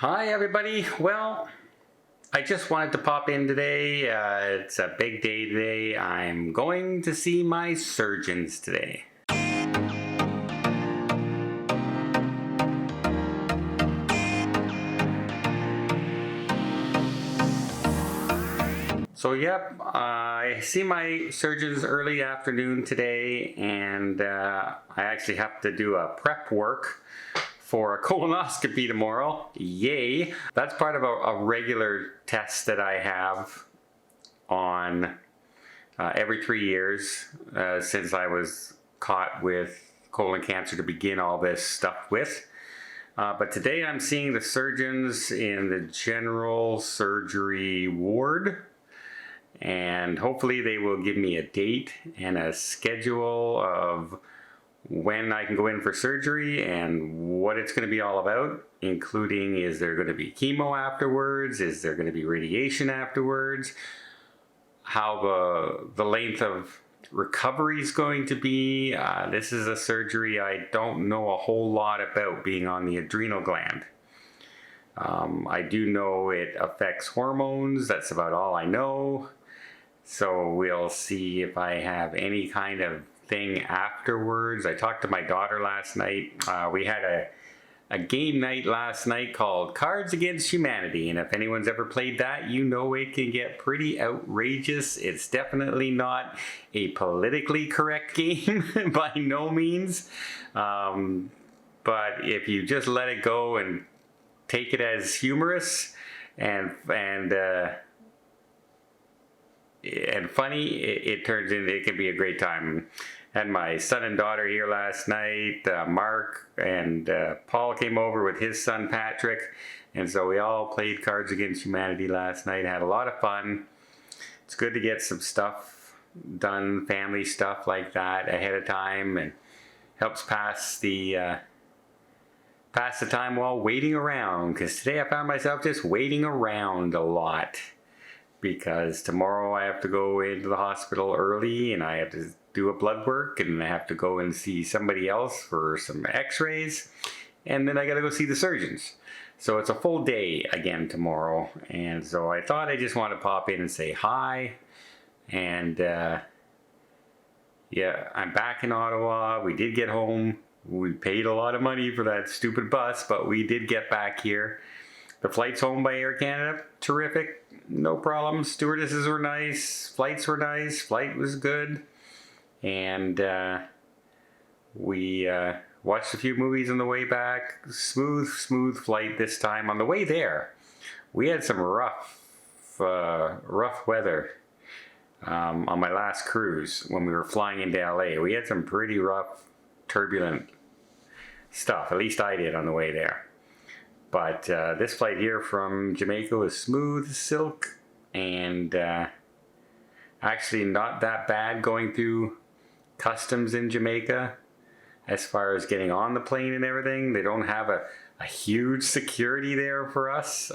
Hi everybody. Well, I just wanted to pop in today. It's a big day today. I'm going to see my surgeons today. So yep, I see my surgeons early afternoon today, and I actually have to do a prep work for a colonoscopy tomorrow. Yay! That's part of a regular test that I have on every 3 years since I was caught with colon cancer to begin all this stuff with. But today I'm seeing the surgeons in the general surgery ward, and hopefully they will give me a date and a schedule of when I can go in for surgery and what it's going to be all about, including is there going to be chemo afterwards, is there going to be radiation afterwards, how the length of recovery is going to be. This is a surgery I don't know a whole lot about, being on the adrenal gland. I do know it affects hormones. That's about all I know. So we'll see if I have any kind of thing afterwards. I talked to my daughter last night. We had a game night last night called Cards Against Humanity, and if anyone's ever played that, you know it can get pretty outrageous. It's definitely not a politically correct game by no means, but if you just let it go and take it as humorous and funny, it turns into, it can be a great time. Had my son and daughter here last night. Mark and Paul came over with his son Patrick, and so we all played Cards Against Humanity last night. Had a lot of fun. It's good to get some stuff done, family stuff like that ahead of time, and helps pass the time while waiting around, because today I found myself just waiting around a lot, because tomorrow I have to go into the hospital early and I have to do a blood work, and I have to go and see somebody else for some x-rays, and then I gotta go see the surgeons. So it's a full day again tomorrow, and so I thought I just want to pop in and say hi. And yeah, I'm back in Ottawa. We did get home. We paid a lot of money for that stupid bus, but we did get back here. The flights home by Air Canada, terrific, no problem. Stewardesses were nice, flights were nice, flight was good. And we watched a few movies on the way back. Smooth flight this time. On the way there, we had some rough weather on my last cruise when we were flying into LA. We had some pretty rough, turbulent stuff. At least I did on the way there. But this flight here from Jamaica was smooth as silk, and actually not that bad going through customs in Jamaica as far as getting on the plane and everything. They don't have a huge security there for us.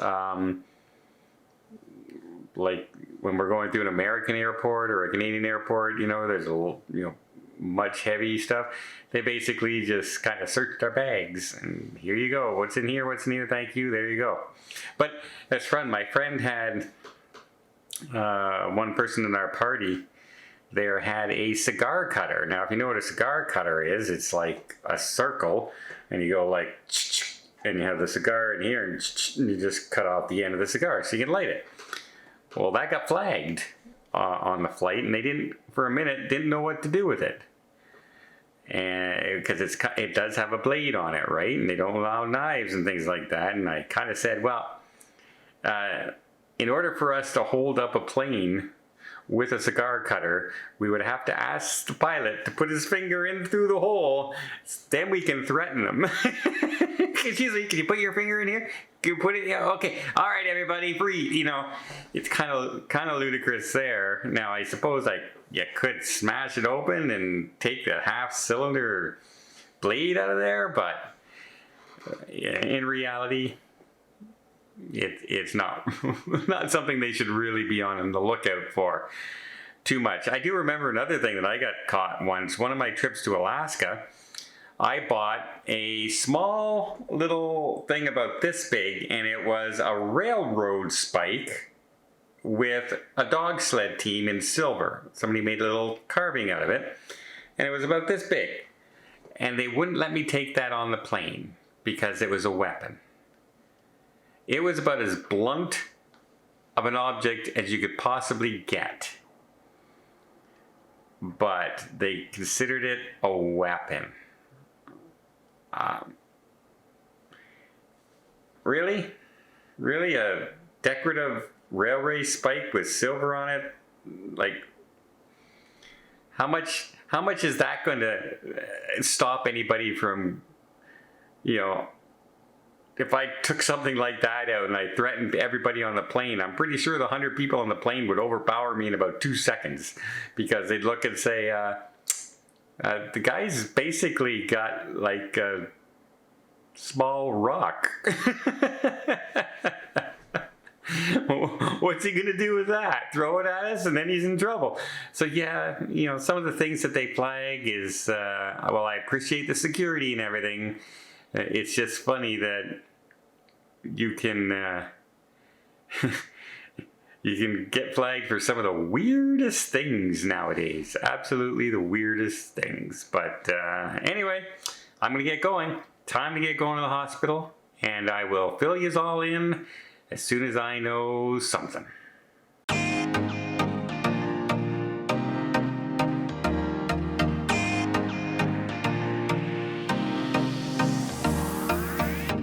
Like when we're going through an American airport or a Canadian airport, you know, there's a little, you know, much heavy stuff. They basically just kind of searched our bags and here you go. What's in here? Thank you. There you go. But that's fun. My friend had one person in our party there had a cigar cutter. Now, if you know what a cigar cutter is, it's like a circle, and you go like, and you have the cigar in here, and you just cut off the end of the cigar so you can light it. Well, that got flagged on the flight, and they didn't know what to do with it, and because it does have a blade on it, right? And they don't allow knives and things like that. And I kind of said, well, in order for us to hold up a plane with a cigar cutter, we would have to ask the pilot to put his finger in through the hole. Then we can threaten him. She's like, can you put your finger in here? Can you put it? Yeah, okay. All right, everybody, breathe. You know, it's kind of ludicrous there. Now, I suppose you could smash it open and take the half-cylinder blade out of there, but in reality, it's not not something they should really be on the lookout for too much. I do remember another thing that I got caught once. One of my trips to Alaska, I bought a small little thing about this big, and it was a railroad spike with a dog sled team in silver. Somebody made a little carving out of it, and it was about this big. And they wouldn't let me take that on the plane because it was a weapon. It was about as blunt of an object as you could possibly get. But they considered it a weapon. Really? Really? A decorative railway spike with silver on it? Like, how much is that going to stop anybody from, if I took something like that out and I threatened everybody on the plane, I'm pretty sure the 100 people on the plane would overpower me in about 2 seconds, because they'd look and say, the guy's basically got like a small rock. What's he going to do with that? Throw it at us and then he's in trouble. So yeah, some of the things that they flag is, well, I appreciate the security and everything. It's just funny that you can you can get flagged for some of the weirdest things nowadays. Absolutely the weirdest things. But anyway, I'm going to get going. Time to get going to the hospital. And I will fill yous all in as soon as I know something.